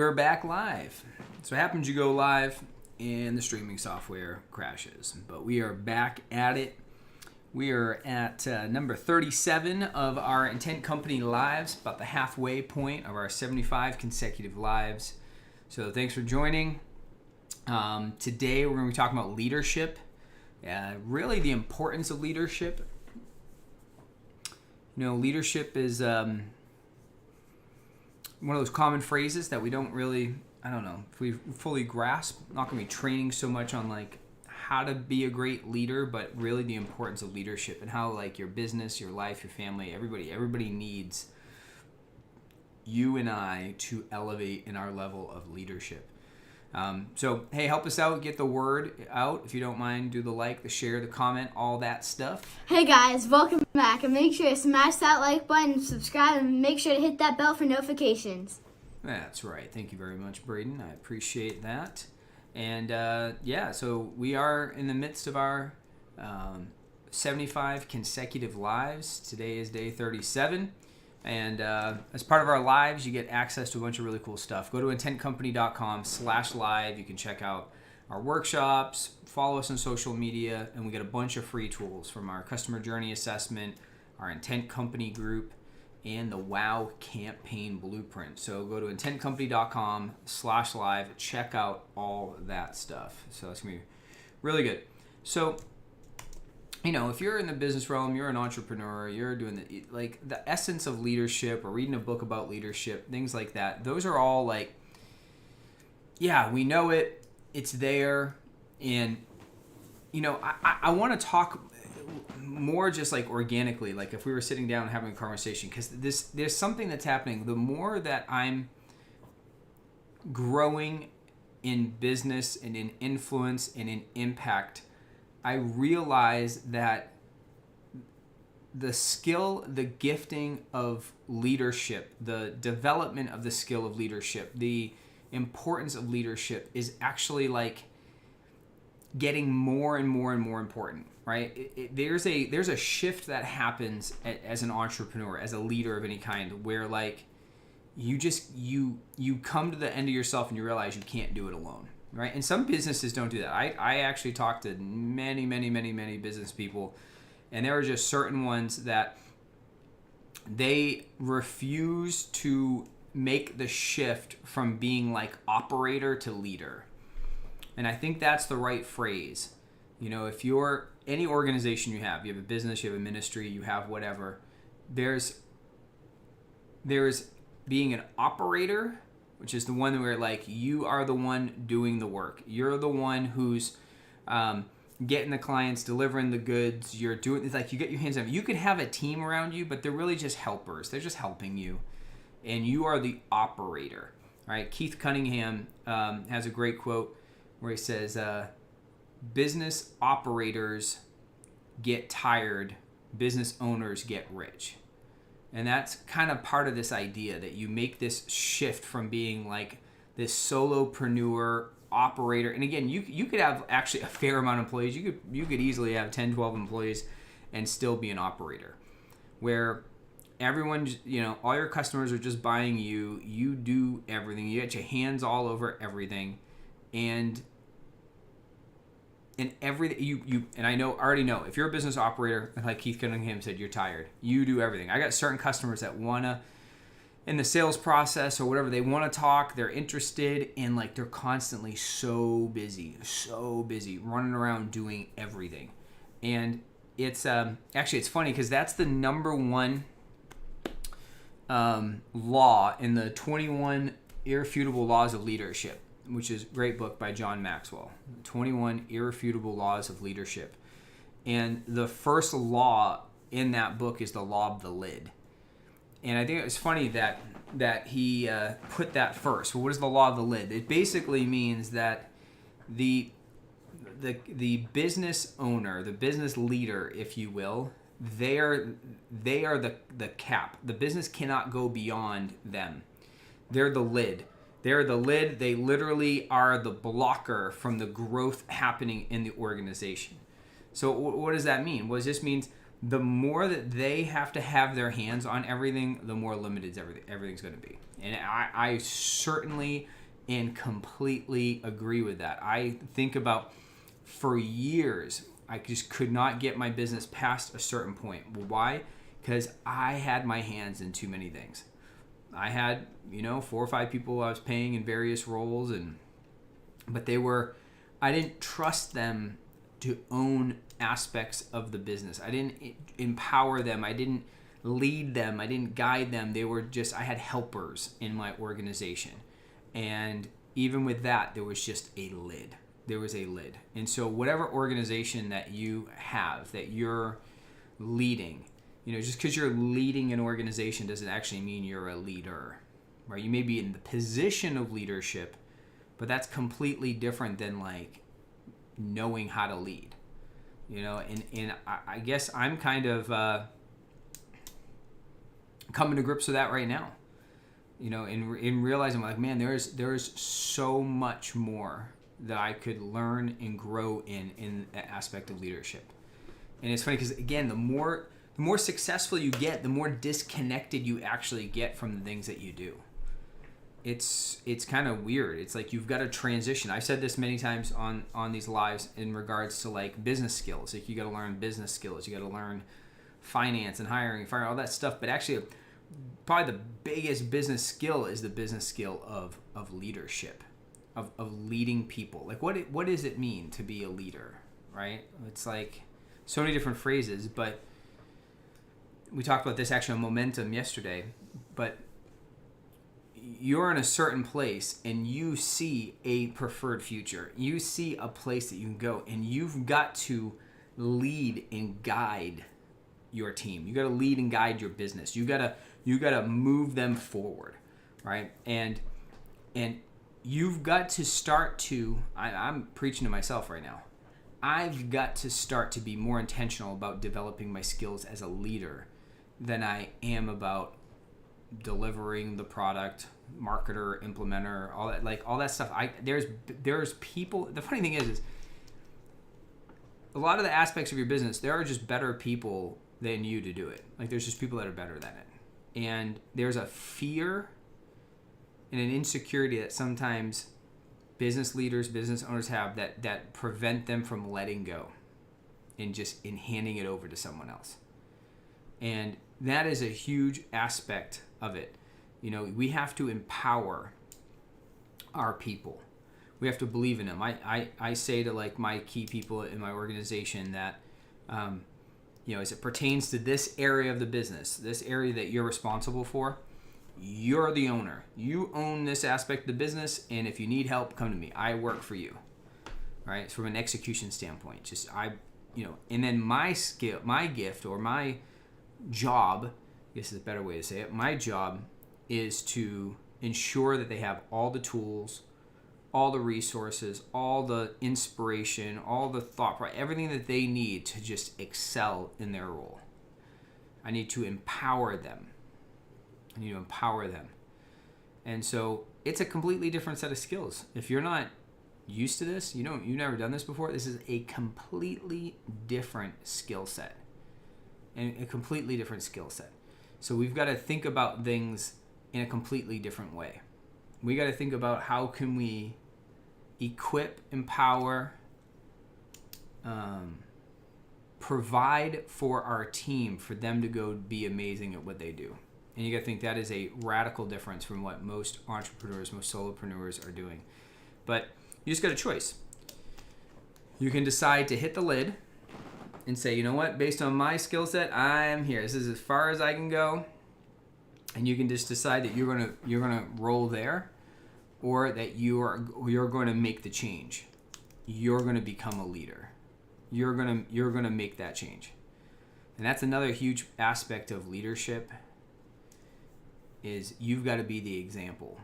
We're back live. So it happens you go live and the streaming software crashes. But we are back at it. We are at number 37 of our Intent Company lives, about the halfway point of our 75 consecutive lives. So thanks for joining. Today we're going to be talking about leadership. Really the importance of leadership. You know, leadership is one of those common phrases that we don't really, if we fully grasp. Not going to be training so much on like how to be a great leader, but really the importance of leadership and how like your business, your life, your family, everybody needs you and I to elevate in our level of leadership. So, hey, help us out, get the word out. If you don't mind, do the like, the share, the comment, all that stuff. Hey guys, welcome back. And make sure to smash that like button, subscribe, and make sure to hit that bell for notifications. That's right. Thank you very much, Braden. I appreciate that. And so we are in the midst of our 75 consecutive lives. Today is day 37. And as part of our lives, you get access to a bunch of really cool stuff. Go to intentcompany.com/live. You can check out our workshops, follow us on social media, and we get a bunch of free tools from our customer journey assessment, our Intent Company group, and the WOW campaign blueprint. So go to intentcompany.com/live. Check out all that stuff. So that's going to be really good. So, you know, if you're in the business realm, you're an entrepreneur, you're doing the essence of leadership or reading a book about leadership, things like that. Those are all like, yeah, we know it. It's there. And, you know, I want to talk more just like organically, like if we were sitting down and having a conversation, because there's something that's happening. The more that I'm growing in business and in influence and in impact, I realize that the skill, the gifting of leadership, the development of the skill of leadership, the importance of leadership is actually like getting more and more and more important, right? There's a shift that happens as an entrepreneur, as a leader of any kind, where like you come to the end of yourself and you realize you can't do it alone. Right, and some businesses don't do that. I actually talked to many business people, and there are just certain ones that they refuse to make the shift from being like operator to leader. And I think that's the right phrase. You know, if you're any organization you have a business, you have a ministry, you have whatever, there's being an operator, which is the one where like you are the one doing the work. You're the one who's getting the clients, delivering the goods. You're doing it's like you get your hands on it. You can have a team around you, but they're really just helpers. They're just helping you, and you are the operator. Right? Keith Cunningham has a great quote where he says, "Business operators get tired. Business owners get rich." And that's kind of part of this idea that you make this shift from being like this solopreneur operator. And again, you could have actually a fair amount of employees. You could easily have 10, 12 employees and still be an operator. Where everyone, you know, all your customers are just buying you. You do everything. You get your hands all over everything. And everything and I already know if you're a business operator, like Keith Cunningham said, you're tired. You do everything. I got certain customers that wanna, in the sales process or whatever, they want to talk, they're interested, and like they're constantly so busy, running around doing everything. And it's actually it's funny because that's the number one law in the 21 Irrefutable Laws of Leadership, which is a great book by John Maxwell, 21 Irrefutable Laws of Leadership. And the first law in that book is the law of the lid. And I think it was funny that he put that first. Well, what is the law of the lid? It basically means that the business owner, the business leader, if you will, they are the cap. The business cannot go beyond them. They're the lid. They're the lid. They literally are the blocker from the growth happening in the organization. So what does that mean? Well, it just means the more that they have to have their hands on everything, the more limited everything's going to be. And I certainly and completely agree with that. I think about, for years, I just could not get my business past a certain point. Why? Because I had my hands in too many things. I had, 4 or 5 people I was paying in various roles, but I didn't trust them to own aspects of the business. I didn't empower them. I didn't lead them. I didn't guide them. I had helpers in my organization. And even with that, there was just a lid. There was a lid. And so whatever organization that you have, that you're leading, just because you're leading an organization doesn't actually mean you're a leader, right? You may be in the position of leadership, but that's completely different than like knowing how to lead, and I guess I'm kind of coming to grips with that right now, in realizing like, man, there's so much more that I could learn and grow in that aspect of leadership. And it's funny because, again, the more successful you get, the more disconnected you actually get from the things that you do. It's kind of weird. It's like you've got to transition. I've said this many times on these lives in regards to like business skills. Like you got to learn business skills. You got to learn finance and hiring, fire, all that stuff. But actually, probably the biggest business skill is the business skill of leadership, of leading people. Like what does it mean to be a leader, right? It's like so many different phrases, but we talked about this actually on Momentum yesterday, but you're in a certain place and you see a preferred future. You see a place that you can go, and you've got to lead and guide your team. You got to lead and guide your business. You got to move them forward, right? And you've got to start to, I'm preaching to myself right now. I've got to start to be more intentional about developing my skills as a leader than I am about delivering the product, marketer, implementer, all that stuff. There's people. The funny thing is a lot of the aspects of your business, there are just better people than you to do it. Like there's just people that are better than it. And there's a fear and an insecurity that sometimes business leaders, business owners have that prevent them from letting go and just in handing it over to someone else. And that is a huge aspect of it. We have to empower our people. We have to believe in them. I say to like my key people in my organization that, as it pertains to this area of the business, this area that you're responsible for, you're the owner. You own this aspect of the business, and if you need help, come to me. I work for you, right? From an execution standpoint, and then my skill, my gift, or my job, I guess is a better way to say it. My job is to ensure that they have all the tools, all the resources, all the inspiration, all the thought, everything that they need to just excel in their role. I need to empower them. And so it's a completely different set of skills. If you're not used to this, you've never done this before, this is a completely different skill set. And a completely different skill set. So we've got to think about things in a completely different way. We got to think about how can we equip, empower, provide for our team for them to go be amazing at what they do. And you got to think that is a radical difference from what most entrepreneurs, most solopreneurs are doing. But you just got a choice. You can decide to hit the lid and say, you know what, based on my skill set, I'm here. This is as far as I can go. And you can just decide that you're gonna roll there, or that you're going to make the change. You're going to become a leader. You're going to make that change. And that's another huge aspect of leadership, is you've got to be the example.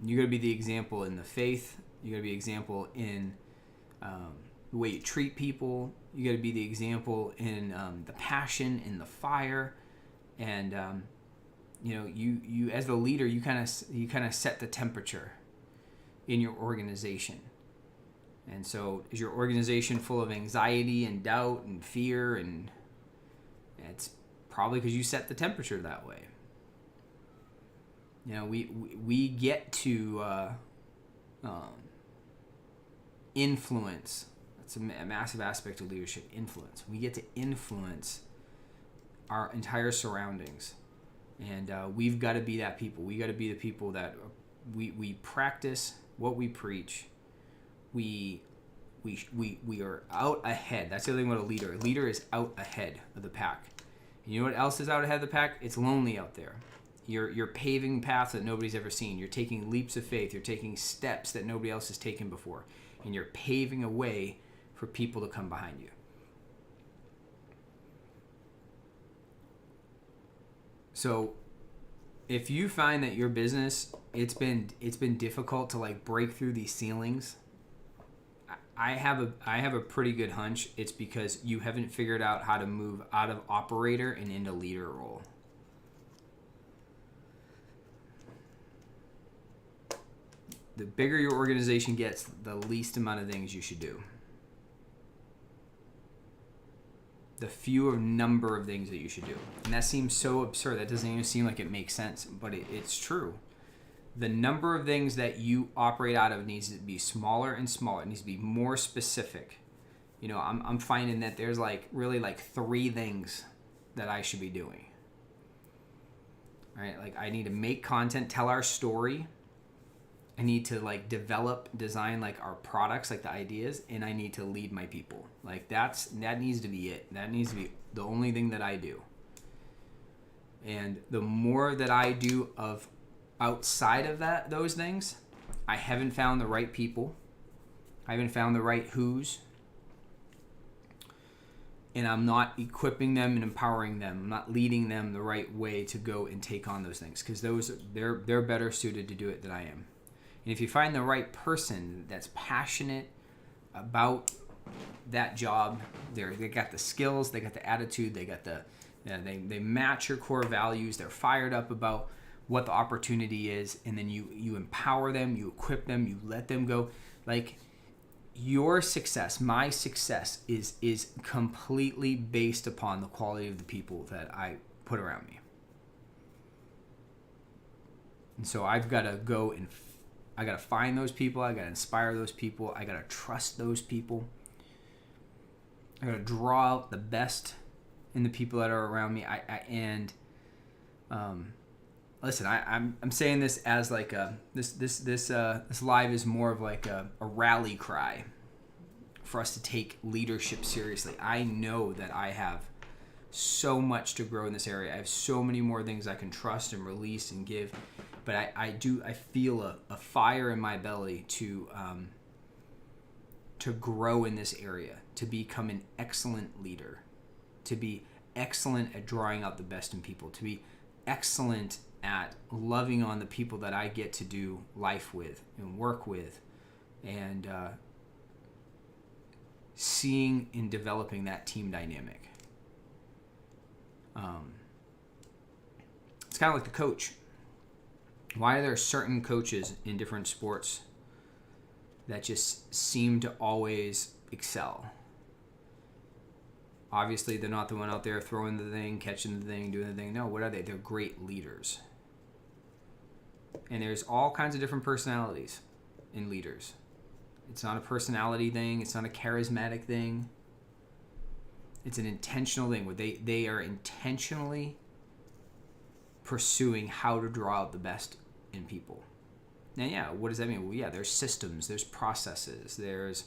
You got to be the example in the faith. You got to be the example in the way you treat people. You got to be the example in the passion, in the fire, and you as the leader, you kind of set the temperature in your organization. And so, is your organization full of anxiety and doubt and fear and It's probably because you set the temperature that way. We get to influence. That's a massive aspect of leadership, influence. We get to influence our entire surroundings. And we've got to be that people. We got to be the people that we practice what we preach. We are out ahead. That's the other thing about a leader. A leader is out ahead of the pack. And you know what else is out ahead of the pack? It's lonely out there. You're paving paths that nobody's ever seen. You're taking leaps of faith. You're taking steps that nobody else has taken before. And you're paving a way for people to come behind you. So if you find that your business, it's been difficult to like break through these ceilings, I have a pretty good hunch it's because you haven't figured out how to move out of operator and into leader role. The bigger your organization gets, the least amount of things you should do. The fewer number of things that you should do. And that seems so absurd. That doesn't even seem like it makes sense, but it's true. The number of things that you operate out of needs to be smaller and smaller. It needs to be more specific. I'm finding that there's really 3 things that I should be doing. All right, I need to make content, tell our story. I need to develop, design our products, the ideas, and I need to lead my people. That needs to be it. That needs to be the only thing that I do. And the more that I do of outside of those things, I haven't found the right people. I haven't found the right who's. And I'm not equipping them and empowering them. I'm not leading them the right way to go and take on those things, because they're better suited to do it than I am. And if you find the right person that's passionate about that job, they got the skills, they got the attitude, they got they match your core values, they're fired up about what the opportunity is, and then you empower them, you equip them, you let them go. Your success, my success is completely based upon the quality of the people that I put around me. And so I've got to go and I got to find those people. I got to inspire those people. I got to trust those people. I got to draw out the best in the people that are around me. Listen, I'm saying this as this live is more of a rally cry for us to take leadership seriously. I know that I have so much to grow in this area. I have so many more things I can trust and release and give. But I feel a fire in my belly to grow in this area, to become an excellent leader, to be excellent at drawing out the best in people, to be excellent at loving on the people that I get to do life with and work with, and seeing and developing that team dynamic. It's kind of like the coach. Why are there certain coaches in different sports that just seem to always excel? Obviously, they're not the one out there throwing the thing, catching the thing, doing the thing. No, what are they? They're great leaders. And there's all kinds of different personalities in leaders. It's not a personality thing. It's not a charismatic thing. It's an intentional thing where they are intentionally pursuing how to draw out the best in people. Now, what does that mean? Well, there's systems, there's processes, there's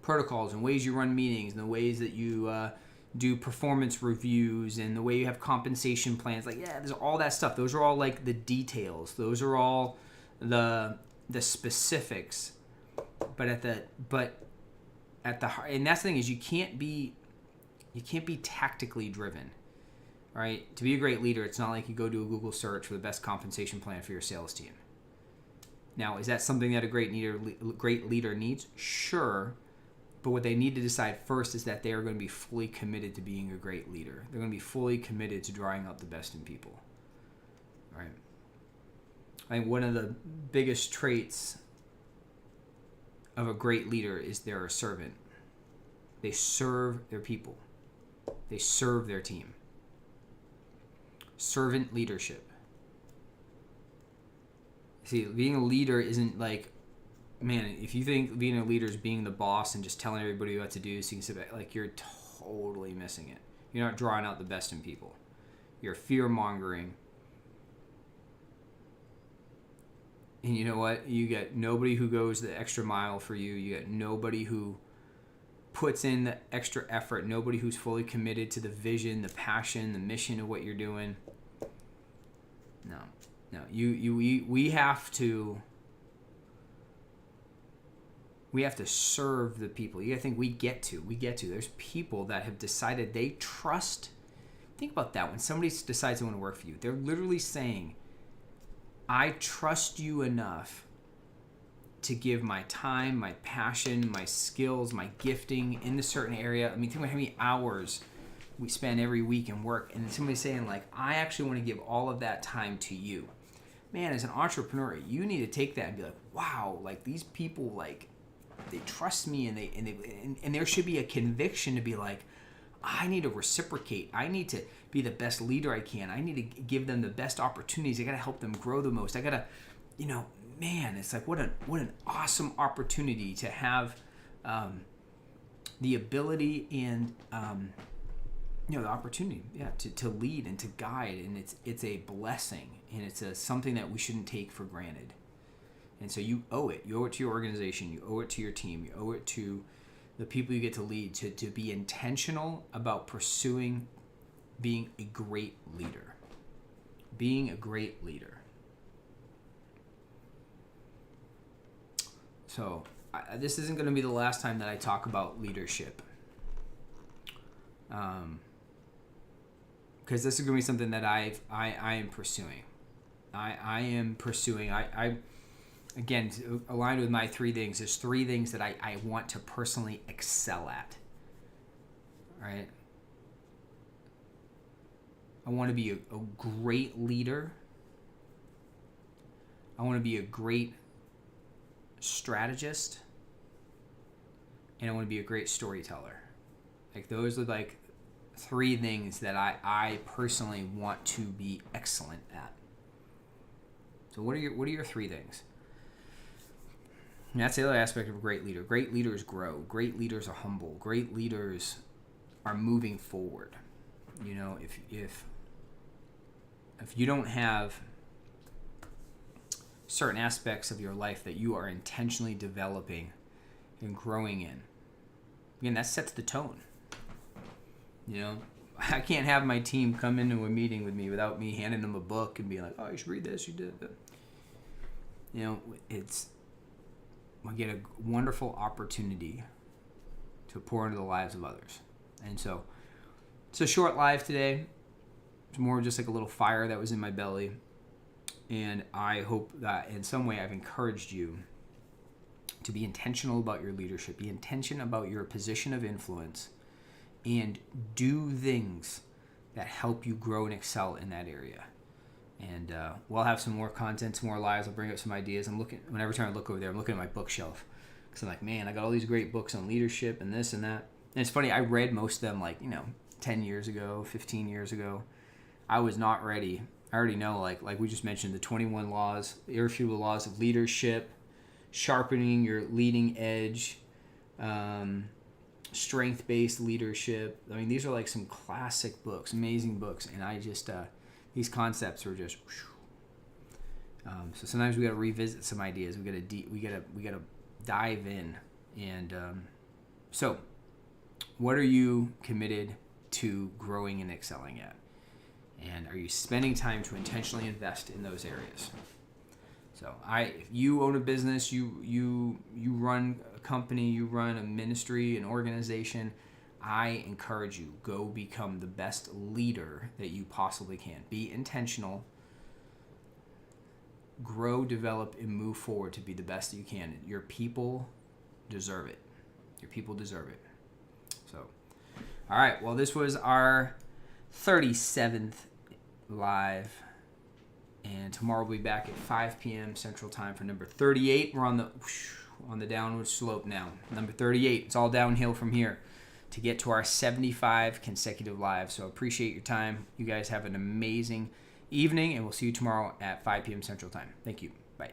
protocols and ways you run meetings, and the ways that you do performance reviews, and the way you have compensation plans. There's all that stuff. Those are all the details. Those are all the specifics. But at the heart, and that's the thing, is you can't be tactically driven. Right? To be a great leader, it's not like you go do a Google search for the best compensation plan for your sales team. Now, is that something that a great leader needs? Sure. But what they need to decide first is that they are going to be fully committed to being a great leader. They're going to be fully committed to drawing out the best in people. Right? I think one of the biggest traits of a great leader is they're a servant. They serve their people. They serve their team. servant leadership. See, being a leader isn't like, man, if you think being a leader is being the boss and just telling everybody what to do so you can sit back, like, you're totally missing it. You're not drawing out the best in people. You're fear-mongering. And you know what? You get nobody who goes the extra mile for you. You get nobody who puts in the extra effort. Nobody who's fully committed to the vision, the passion, the mission of what you're doing. No. We have to serve the people. You gotta think we get to. There's people that have decided they trust. Think about that. When somebody decides they want to work for you, they're literally saying, I trust you enough to give my time, my passion, my skills, my gifting in a certain area. I mean, think about how many hours we spend every week in work. And somebody's saying, like, I actually want to give all of that time to you. Man, as an entrepreneur, you need to take that and be like, wow, like, these people, like, they trust me, and there should be a conviction to be like, I need to reciprocate. I need to be the best leader I can. I need to give them the best opportunities. I got to help them grow the most. I got to, man, it's like, what an awesome opportunity to have the ability and, the opportunity, to lead and to guide. And it's a blessing, and it's something that we shouldn't take for granted. And so you owe it. You owe it to your organization. You owe it to your team. You owe it to the people you get to lead, to be intentional about pursuing being a great leader. Being a great leader. So this isn't going to be the last time that I talk about leadership. Because this is going to be something that I am pursuing. I am pursuing. Again, aligned with my 3 things, there's 3 things that I want to personally excel at. Right? I want to be a great leader. I want to be a great strategist. And I want to be a great storyteller. Like, those are like 3 things that I personally want to be excellent at. So what are your 3 things? And that's the other aspect of a great leader. Great leaders grow. Great leaders are humble. Great leaders are moving forward. If you don't have certain aspects of your life that you are intentionally developing and growing in, again, that sets the tone. I can't have my team come into a meeting with me without me handing them a book and being like, oh, you should read this, you did that. I get a wonderful opportunity to pour into the lives of others. And so it's a short live today. It's more just like a little fire that was in my belly. And I hope that in some way I've encouraged you to be intentional about your leadership, be intentional about your position of influence, and do things that help you grow and excel in that area. And we'll have some more content, some more lives. I'll bring up some ideas. Every time I look over there, I'm looking at my bookshelf. Because I'm like, man, I got all these great books on leadership and this and that. And it's funny, I read most of them 10 years ago, 15 years ago. I was not ready. I already know, like we just mentioned, the 21 laws, the irrefutable laws of leadership, sharpening your leading edge, strength-based leadership. I mean, these are like some classic books, amazing books. And I just... these concepts are just, so sometimes we got to revisit some ideas. We got to dive in. And so, what are you committed to growing and excelling at? And are you spending time to intentionally invest in those areas? So, if you own a business, you run a company, you run a ministry, an organization, I encourage you, go become the best leader that you possibly can. Be intentional. Grow, develop, and move forward to be the best that you can. Your people deserve it. Your people deserve it. So, all right. Well, this was our 37th live. And tomorrow we'll be back at 5 p.m. Central Time for number 38. We're on the downward slope now. Number 38. It's all downhill from here. to get to our 75 consecutive lives. So appreciate your time. You guys have an amazing evening, and we'll see you tomorrow at 5 p.m. Central Time. Thank you. Bye.